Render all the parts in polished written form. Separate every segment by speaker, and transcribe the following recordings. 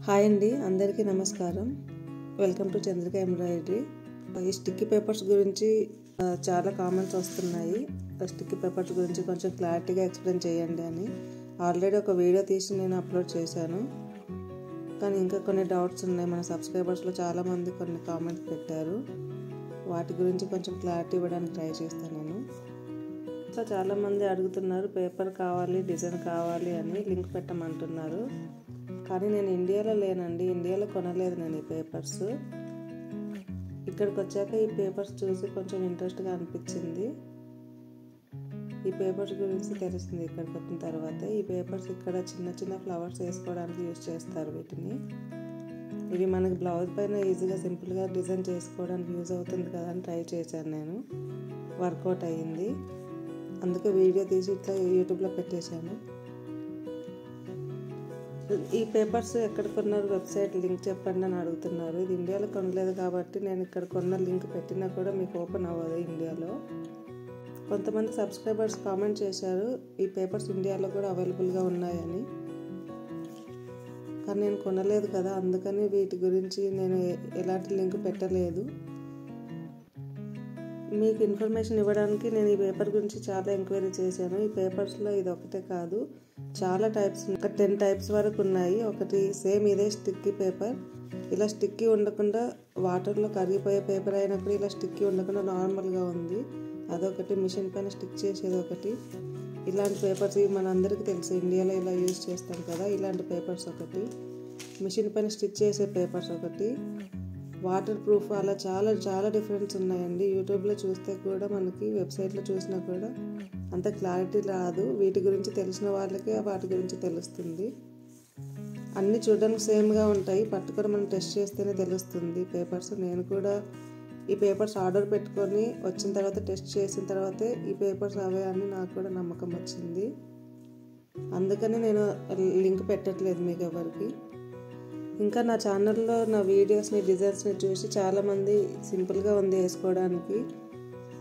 Speaker 1: Hi అండి, అందరికీ నమస్కారం. Welcome to Chandrika embroidery. ఈ స్టిక్కీ పేపర్స్ గురించి చాలా కామెంట్స్ వస్తున్నాయి. స్టిక్కీ పేపర్స్ గురించి కొంచెం క్లారిటీగా ఎక్స్ప్లెయిన్ చేయండి అని. ఆల్రెడీ ఒక వీడియో తీసి నేను అప్లోడ్ చేశాను, కానీ ఇంకా కొన్ని డౌట్స్ ఉన్నాయి. మన సబ్స్క్రైబర్స్లో చాలామంది కొన్ని కామెంట్స్ పెట్టారు. వాటి గురించి కొంచెం క్లారిటీ ఇవ్వడానికి ట్రై చేస్తాను నేను. సో చాలామంది అడుగుతున్నారు, పేపర్ కావాలి, డిజైన్ కావాలి అని లింక్ పెట్టమంటున్నారు. కానీ నేను ఇండియాలో లేనండి, ఇండియాలో కొనలేదు నేను ఈ పేపర్స్. ఇక్కడికి వచ్చాక ఈ పేపర్స్ చూసి కొంచెం ఇంట్రెస్ట్గా అనిపించింది. ఈ పేపర్స్ గురించి తెలిసింది ఇక్కడికి వచ్చిన తర్వాత. ఈ పేపర్స్ ఇక్కడ చిన్న చిన్న ఫ్లవర్స్ వేసుకోవడానికి యూజ్ చేస్తారు వీటిని. ఇవి మనకి బ్లౌజ్ పైన ఈజీగా సింపుల్గా డిజైన్ చేసుకోవడానికి యూజ్ అవుతుంది కదా అని ట్రై చేశాను నేను. వర్కౌట్ అయ్యింది, అందుకే వీడియో తీసి ఇట్లా యూట్యూబ్లో పెట్టేశాను. ఈ పేపర్స్ ఎక్కడ కొన్నారు, వెబ్సైట్ లింక్ చెప్పండి అని అడుగుతున్నారు. ఇది ఇండియాలో కొనలేదు కాబట్టి నేను ఇక్కడ కొన్న లింక్ పెట్టినా కూడా మీకు ఓపెన్ అవ్వదు ఇండియాలో. కొంతమంది సబ్స్క్రైబర్స్ కామెంట్ చేశారు ఈ పేపర్స్ ఇండియాలో కూడా అవైలబుల్గా ఉన్నాయని. కానీ నేను కొనలేదు కదా, అందుకని వీటి గురించి నేను ఎలాంటి లింక్ పెట్టలేదు. మీకు ఇన్ఫర్మేషన్ ఇవ్వడానికి నేను ఈ పేపర్ గురించి చాలా ఎంక్వైరీ చేశాను. ఈ పేపర్స్లో ఇది ఒకటే కాదు, చాలా టైప్స్, ఒక 10 టైప్స్ వరకు ఉన్నాయి. ఒకటి సేమ్ ఇదే స్టిక్కీ పేపర్, ఇలా స్టిక్కీ ఉండకుండా వాటర్లో కరిగిపోయే పేపర్ అయినప్పుడు ఇలా స్టిక్కీ ఉండకుండా నార్మల్గా ఉంది. అదొకటి, మిషన్ పైన స్టిక్ చేసేది ఒకటి. ఇలాంటి పేపర్స్ మన అందరికీ తెలుసు, ఇండియాలో ఇలా యూజ్ చేస్తాం కదా. ఇలాంటి పేపర్స్ ఒకటి, మిషన్ పైన స్టిచ్ చేసే పేపర్స్ ఒకటి, వాటర్ ప్రూఫ్, అలా చాలా చాలా డిఫరెన్స్ ఉన్నాయండి. యూట్యూబ్లో చూస్తే కూడా మనకి, వెబ్సైట్లో చూసినా కూడా అంత క్లారిటీ రాదు. వీటి గురించి తెలిసిన వాళ్ళకే వాటి గురించి తెలుస్తుంది. అన్నీ చూడడానికి సేమ్గా ఉంటాయి, పట్టుకొని మనం టెస్ట్ చేస్తేనే తెలుస్తుంది పేపర్స్. నేను కూడా ఈ పేపర్స్ ఆర్డర్ పెట్టుకొని వచ్చిన తర్వాత టెస్ట్ చేసిన తర్వాతే ఈ పేపర్స్ అవే అని నాకు కూడా నమ్మకం వచ్చింది. అందుకని నేను లింక్ పెట్టట్లేదు మీకు ఎవరికి. ఇంకా నా ఛానల్లో నా వీడియోస్ని, డిజైన్స్ని చూసి చాలామంది సింపుల్గా ఉంది వేసుకోవడానికి,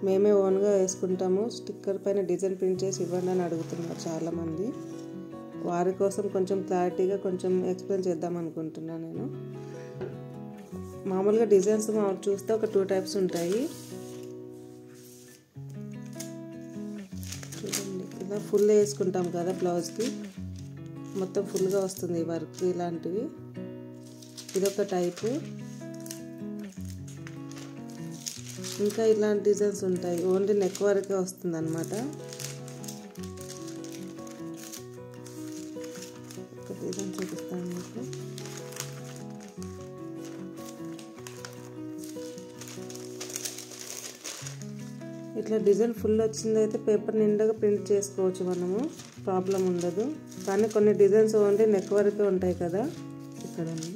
Speaker 1: మేమే ఓన్గా వేసుకుంటాము, స్టిక్కర్ పైన డిజైన్ ప్రింట్ చేసి ఇవ్వండి అని అడుగుతున్నారు చాలామంది. వారి కోసం కొంచెం క్లారిటీగా కొంచెం ఎక్స్ప్లెయిన్ చేద్దాం అనుకుంటున్నాను నేను. మామూలుగా డిజైన్స్ చూస్తే ఒక 2 టైప్స్ ఉంటాయి. చూడండి, ఇలా ఫుల్ వేసుకుంటాం కదా బ్లౌజ్కి, మొత్తం ఫుల్గా వస్తుంది వర్క్ ఇలాంటివి. ఇదొక టైపు. ఇంకా ఇలాంటి డిజైన్స్ ఉంటాయి, ఓన్లీ నెక్ వరకే వస్తుంది అన్నమాట. ఒక డిజైన్ చూపిస్తాను మీకు. ఇట్లా డిజైన్ ఫుల్ వచ్చిందైతే పేపర్ నిండుగా ప్రింట్ చేసుకోవచ్చు మనము, ప్రాబ్లం ఉండదు. కానీ కొన్ని డిజైన్స్ ఓన్లీ నెక్ వరకే ఉంటాయి కదా, ఇక్కడ ఉంది,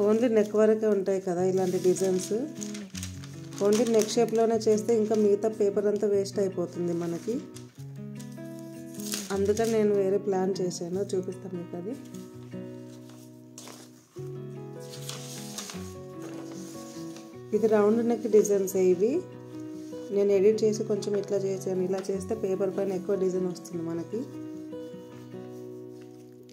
Speaker 1: ఓన్లీ నెక్ వరకే ఉంటాయి కదా ఇలాంటి డిజైన్స్. ఓన్లీ నెక్ షేప్లోనే చేస్తే ఇంకా మిగతా పేపర్ అంతా వేస్ట్ అయిపోతుంది మనకి. అందుకని నేను వేరే ప్లాన్ చేశాను, చూపిస్తాను మీకు అది. ఇది రౌండ్ నెక్ డిజైన్స్ ఇవి. నేను ఎడిట్ చేసి కొంచెం ఇట్లా చేశాను. ఇలా చేస్తే పేపర్ పైన ఎక్కువ డిజైన్ వస్తుంది మనకి.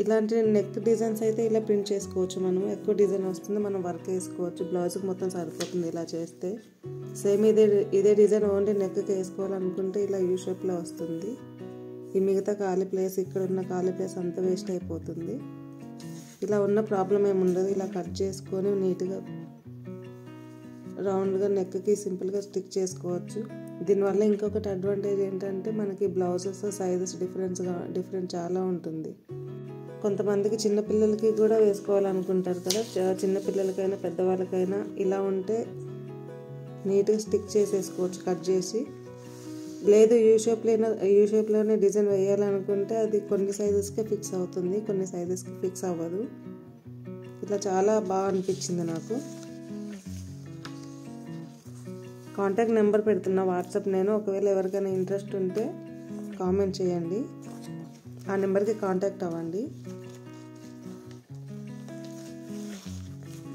Speaker 1: ఇలాంటి నెక్ డిజైన్స్ అయితే ఇలా ప్రింట్ చేసుకోవచ్చు మనం, ఎక్కువ డిజైన్ వస్తుంది, మనం వర్క్ వేసుకోవచ్చు, బ్లౌజ్కి మొత్తం సరిపోతుంది ఇలా చేస్తే. సేమ్ ఇదే డిజైన్ ఓన్లీ నెక్కి వేసుకోవాలనుకుంటే ఇలా యూ షేప్లో వస్తుంది. ఈ మిగతా ఖాళీ ప్లేస్, ఇక్కడ ఉన్న ఖాళీ ప్లేస్ అంతా వేస్ట్ అయిపోతుంది. ఇలా ఉన్న ప్రాబ్లం ఏమి ఉండదు. ఇలా కట్ చేసుకొని నీట్గా రౌండ్గా నెక్కి సింపుల్గా స్టిక్ చేసుకోవచ్చు. దీనివల్ల ఇంకొకటి అడ్వాంటేజ్ ఏంటంటే మనకి బ్లౌజెస్ సైజెస్ డిఫరెంట్ చాలా ఉంటుంది. కొంతమందికి చిన్నపిల్లలకి కూడా వేసుకోవాలనుకుంటారు కదా, చిన్నపిల్లలకైనా పెద్దవాళ్ళకైనా ఇలా ఉంటే నీట్గా స్టిక్ చేసేసుకోవచ్చు కట్ చేసి. లేదు యూ షేప్లోనే డిజైన్ వేయాలనుకుంటే అది కొన్ని సైజెస్కే ఫిక్స్ అవుతుంది, కొన్ని సైజెస్కి ఫిక్స్ అవ్వదు. ఇట్లా చాలా బాగా అనిపించింది నాకు. కాంటాక్ట్ నెంబర్ పెడుతున్నా వాట్సాప్ నేను, ఒకవేళ ఎవరికైనా ఇంట్రెస్ట్ ఉంటే కామెంట్ చేయండి, ఆ నెంబర్కి కాంటాక్ట్ అవ్వండి.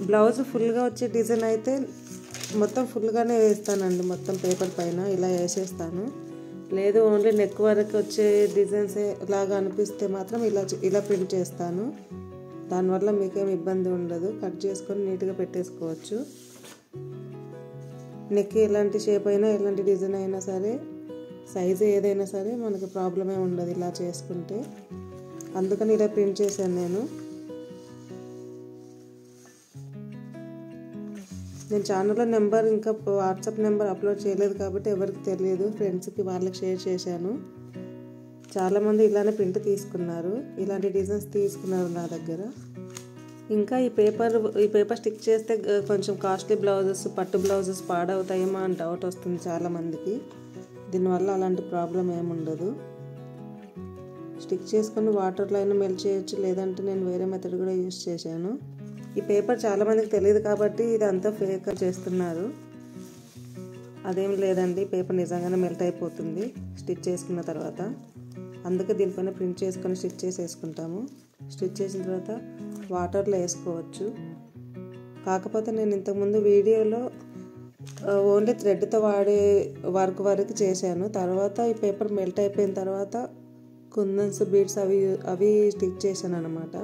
Speaker 1: బ్లౌజ్ ఫుల్గా వచ్చే డిజైన్ అయితే మొత్తం ఫుల్గానే వేస్తానండి, మొత్తం పేపర్ పైన ఇలా వేసేస్తాను. లేదు ఓన్లీ నెక్ వరకు వచ్చే డిజైన్స్ లాగా అనిపిస్తే మాత్రం ఇలా ప్రింట్ చేస్తాను. దానివల్ల మీకేం ఇబ్బంది ఉండదు. కట్ చేసుకొని నీట్గా పెట్టేసుకోవచ్చు. నెక్ ఎలాంటి షేప్ అయినా ఎలాంటి డిజైన్ అయినా సరే సైజు ఏదైనా సరే మనకు ప్రాబ్లమే ఉండదు ఇలా చేసుకుంటే. అందుకని ఇలా ప్రింట్ చేశాను నేను ఛానల్లో నెంబర్ ఇంకా వాట్సాప్ నెంబర్ అప్లోడ్ చేయలేదు కాబట్టి ఎవరికి తెలియదు. ఫ్రెండ్స్కి వాళ్ళకి షేర్ చేశాను. చాలామంది ఇలానే ప్రింట్ తీసుకున్నారు, ఇలాంటి డిజైన్స్ తీసుకున్నారు నా దగ్గర. ఇంకా ఈ పేపర్ స్టిక్ చేస్తే కొంచెం కాస్ట్లీ బ్లౌజెస్, పట్టు బ్లౌజెస్ పాడవుతాయేమో అని డౌట్ వస్తుంది చాలామందికి. దీనివల్ల అలాంటి ప్రాబ్లం ఏముండదు. స్టిక్ చేసుకొని వాటర్లో అయినా మెల్ట్ చేయొచ్చు, లేదంటే నేను వేరే మెథడ్ కూడా యూస్ చేశాను. ఈ పేపర్ చాలామందికి తెలియదు కాబట్టి ఇదంతా ఫేక్ చేస్తున్నారు. అదేం లేదండి, పేపర్ నిజంగానే మెల్ట్ అయిపోతుంది స్టిచ్ చేసుకున్న తర్వాత. అందుకే దీనిపైన ప్రింట్ చేసుకొని స్టిచ్ చేసేసుకుంటాము. స్టిచ్ చేసిన తర్వాత వాటర్లో వేసుకోవచ్చు. కాకపోతే నేను ఇంతకుముందు వీడియోలో ఓన్లీ థ్రెడ్తో వాడే వర్క్ వరకు చేశాను. తర్వాత ఈ పేపర్ మెల్ట్ అయిపోయిన తర్వాత కుందన్స్, బీడ్స్ అవి స్టిచ్ చేశాను అన్నమాట.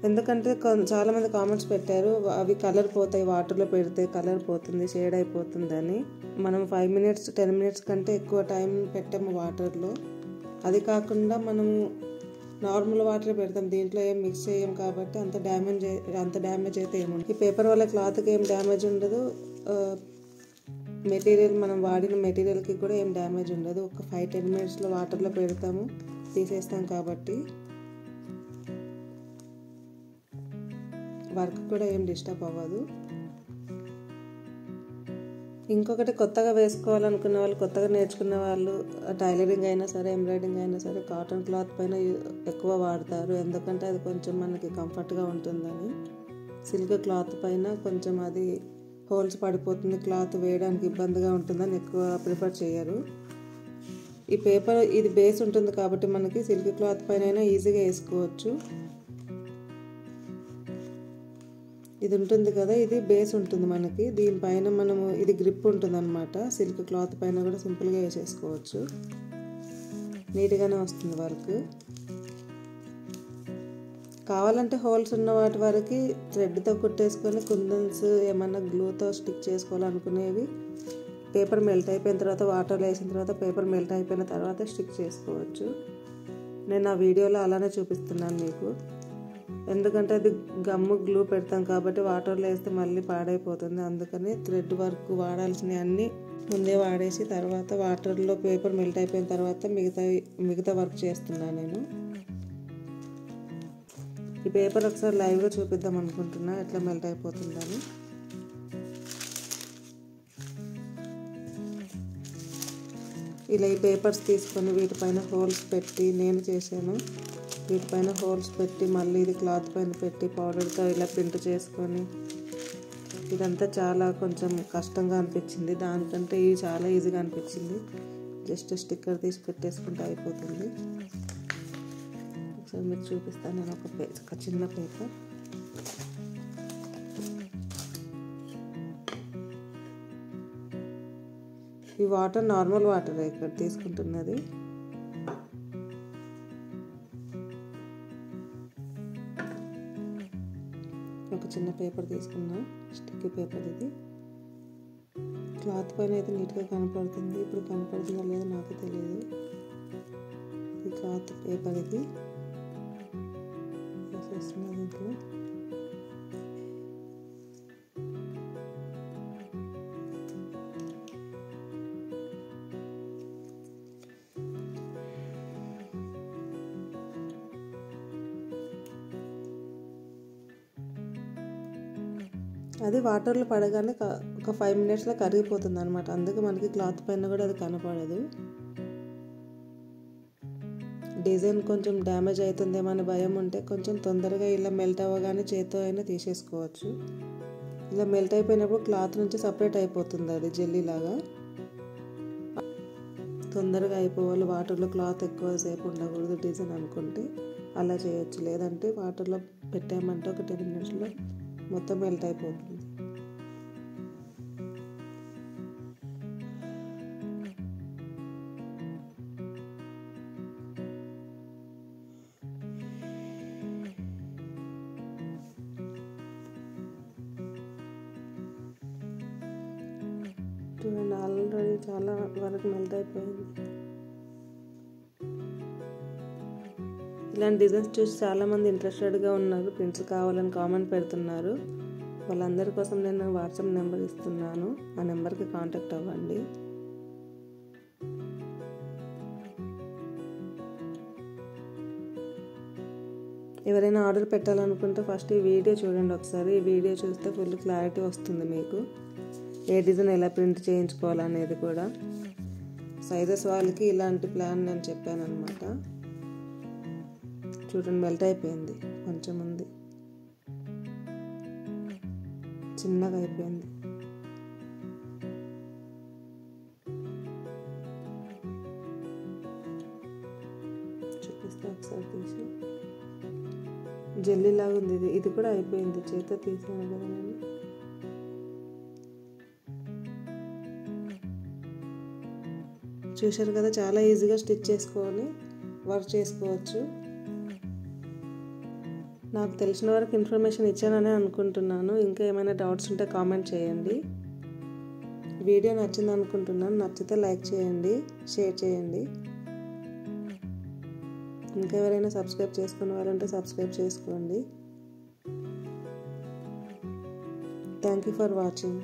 Speaker 1: ఎందుకంటే చాలామంది కామెంట్స్ పెట్టారు, అవి కలర్ పోతాయి, వాటర్లో పెడితే కలర్ పోతుంది, షేడ్ అయిపోతుందని. మనం 5 minutes 10 minutes కంటే ఎక్కువ టైం పెట్టాము వాటర్లో. అది కాకుండా మనము నార్మల్ వాటర్ పెడతాం, దీంట్లో ఏం మిక్స్ చేయం కాబట్టి అంత డ్యామేజ్ అయితే ఏముండదు. ఈ పేపర్ వల్ల క్లాత్కి ఏం డ్యామేజ్ ఉండదు, మెటీరియల్ మనం వాడిన మెటీరియల్కి కూడా ఏం డ్యామేజ్ ఉండదు. ఒక 5-10 minutesలో వాటర్లో పెడతాము, తీసేస్తాం కాబట్టి వర్క్ కూడా ఏం డిస్టర్బ్ అవ్వదు. ఇంకొకటి, కొత్తగా వేసుకోవాలనుకున్న వాళ్ళు, కొత్తగా నేర్చుకున్న వాళ్ళు టైలరింగ్ అయినా సరే, ఎంబ్రాయిడరింగ్ అయినా సరే కాటన్ క్లాత్ పైన ఎక్కువ వాడతారు. ఎందుకంటే అది కొంచెం మనకి కంఫర్ట్గా ఉంటుందని. సిల్క్ క్లాత్ పైన కొంచెం అది హోల్స్ పడిపోతుంది, క్లాత్ వేయడానికి ఇబ్బందిగా ఉంటుందని ఎక్కువ ప్రిఫర్ చేయరు. ఈ పేపర్ ఇది బేస్ ఉంటుంది కాబట్టి మనకి సిల్క్ క్లాత్ పైన ఈజీగా వేసుకోవచ్చు. ఇది ఉంటుంది కదా, ఇది బేస్ ఉంటుంది మనకి. దీనిపైన మనము ఇది గ్రిప్ ఉంటుంది అనమాట. సిల్క్ క్లాత్ పైన కూడా సింపుల్గా వేసేసుకోవచ్చు, నీట్గానే వస్తుంది వర్క్. కావాలంటే హోల్స్ ఉన్న వాటి వరకు థ్రెడ్తో కుట్టేసుకొని కుందన్స్ ఏమన్నా గ్లూతో స్టిక్ చేసుకోవాలనుకునేవి పేపర్ మెల్ట్ అయిపోయిన తర్వాత, వాటర్లో వేసిన తర్వాత పేపర్ మెల్ట్ అయిపోయిన తర్వాత స్టిక్ చేసుకోవచ్చు. నేను ఆ వీడియోలో అలానే చూపిస్తున్నాను మీకు. ఎందుకంటే అది గమ్ము గ్లూ పెడతాం కాబట్టి వాటర్లో వేస్తే మళ్ళీ పాడైపోతుంది. అందుకని థ్రెడ్ వర్క్ వాడాల్సినవి అన్నీ ముందే వాడేసి తర్వాత వాటర్లో పేపర్ మెల్ట్ అయిపోయిన తర్వాత మిగతా వర్క్ చేస్తున్నాను నేను. ఈ పేపర్ ఒకసారి లైవ్గా చూపిద్దాం అనుకుంటున్నా ఎట్లా మెల్ట్ అయిపోతుందని. ఇలా ఈ పేపర్స్ తీసుకొని వీటిపైన హోల్స్ పెట్టి నేను చేశాను. వీటిపైన హోల్స్ పెట్టి మళ్ళీ ఇది క్లాత్ పైన పెట్టి పౌడర్తో ఇలా ప్రింట్ చేసుకొని, ఇదంతా చాలా కొంచెం కష్టంగా అనిపించింది. దానికంటే ఇది చాలా ఈజీగా అనిపించింది. జస్ట్ స్టిక్కర్ తీసి పెట్టేసుకుంటే అయిపోతుంది. ఒకసారి మీకు చూపిస్తాను నేను ఒక చిన్న పేపర్. ఈ వాటర్ నార్మల్ వాటర్ ఇక్కడ తీసుకుంటున్నది. ఒక చిన్న పేపర్ తీసుకున్నా, స్టిక్కీ పేపర్. ఇది క్లాత్ పైన అయితే నీట్గా కనపడుతుంది. ఇప్పుడు కనపడుతుందో లేదో నాకు తెలియదు. ఇది క్లాత్ పేపర్. ఇది వేసేస్తున్నా దీంట్లో. అది వాటర్లో పడగానే ఒక 5 minutesలో కరిగిపోతుంది అనమాట. అందుకే మనకి క్లాత్ పైన కూడా అది కనపడదు. డిజైన్ కొంచెం డ్యామేజ్ అవుతుందేమో అని భయం ఉంటే కొంచెం తొందరగా ఇలా మెల్ట్ అవ్వగానే చేత్తో అయినా తీసేసుకోవచ్చు. ఇలా మెల్ట్ అయిపోయినప్పుడు క్లాత్ నుంచి సపరేట్ అయిపోతుంది, అది జెల్లీ లాగా. తొందరగా అయిపోవాలి, వాటర్లో క్లాత్ ఎక్కువసేపు ఉండకూడదు డిజైన్ అనుకుంటే అలా చేయొచ్చు. లేదంటే వాటర్లో పెట్టామంటే ఒక 10 minutesలో మొత్తం మెల్ట్ అయిపోతుంది. చూడండి ఆల్రెడీ చాలా వరకు మెల్ట్ అయిపోయింది. ఇలాంటి డిజైన్స్ చూసి చాలామంది ఇంట్రెస్టెడ్గా ఉన్నారు, ప్రింట్స్ కావాలని కామెంట్ పెడుతున్నారు. వాళ్ళందరి కోసం నేను వాట్సాప్ నెంబర్ ఇస్తున్నాను, ఆ నెంబర్కి కాంటాక్ట్ అవ్వండి. ఎవరైనా ఆర్డర్ పెట్టాలనుకుంటే ఫస్ట్ ఈ వీడియో చూడండి ఒకసారి. ఈ వీడియో చూస్తే ఫుల్ క్లారిటీ వస్తుంది మీకు, ఏ డిజైన్ ఎలా ప్రింట్ చేయించుకోవాలనేది కూడా. సైజెస్ వాళ్ళకి ఇలాంటి ప్లాన్ నేను చెప్పాను అనమాట. చూడండి మెల్ట్ అయిపోయింది, కొంచెం ఉంది, చిన్నగా అయిపోయింది. చూపిస్తా ఒకసారి తీసి. జెల్లీ లాగా ఉంది, ఇది కూడా అయిపోయింది, చేతితో తీసాను కదా నేను. చూశారు కదా, చాలా ఈజీగా స్టిచ్ చేసుకొని వర్క్ చేసుకోవచ్చు. నాకు తెలిసిన వరకు ఇన్ఫర్మేషన్ ఇచ్చానని అనుకుంటున్నాను. ఇంకా ఏమైనా డౌట్స్ ఉంటే కామెంట్ చేయండి. వీడియో నచ్చింది అనుకుంటున్నాను. నచ్చితే లైక్ చేయండి, షేర్ చేయండి. ఇంకా ఎవరైనా సబ్స్క్రైబ్ చేసుకునే వాళ్ళు ఉంటే సబ్స్క్రైబ్ చేసుకోండి. Thank you for watching.